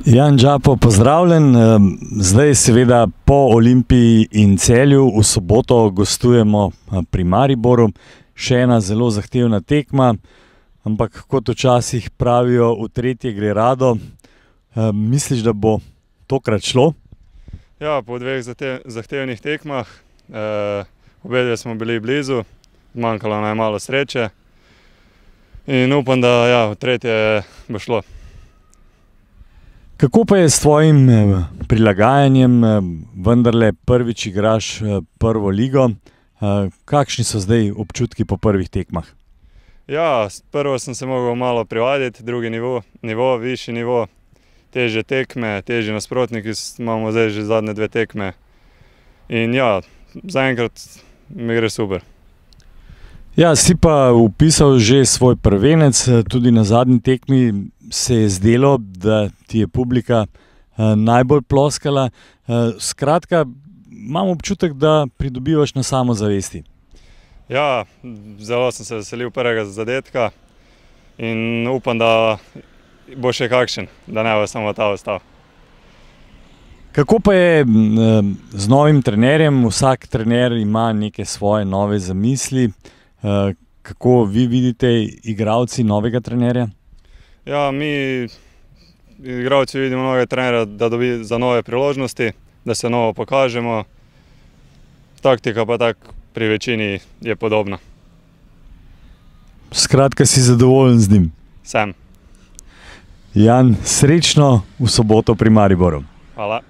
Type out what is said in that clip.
Jan Džapo, pozdravljen. Zdaj seveda po Olimpiji in Celju v soboto gostujemo pri Mariboru. Še ena zelo zahtevna tekma, ampak kot včasih pravijo, v tretje gre rado. Misliš, da bo tokrat šlo? Ja, po dveh zahtevnih tekmah. Obedve smo bili blizu, manjkalo nam je malo sreče. In upam, da v tretje bo šlo. Kako pa je s tvojim prilagajanjem, vendarle prvič igraš prvo ligo? Kakšni so zdaj občutki po prvih tekmah? Ja, prvo sem se mogel malo privaditi, drugi nivo, višji nivo, težje tekme, težji nasprotniki, imamo zdaj že zadnje dve tekme. In ja, zaenkrat mi gre super. Ja, si pa vpisal že svoj prvenec, tudi na zadnji tekmi se je zdelo, da ti je publika najbolj ploskala. Skratka, imam občutek, da pridobivaš na samozavesti. Ja, zelo sem se veselil prvega zadetka in upam, da bo še kakšen, da ne bo samo ta ostal. Kako pa je z novim trenerjem? Vsak trener ima neke svoje nove zamisli. Kako vi vidite igralci novega trenerja? Ja, mi igralci vidimo novega trenerja, da dobi za nove priložnosti, da se novo pokažemo. Taktika pa tako pri večini je podobna. Skratka, si zadovoljen z njim? Sem. Jan, srečno v soboto pri Mariboru. Hvala.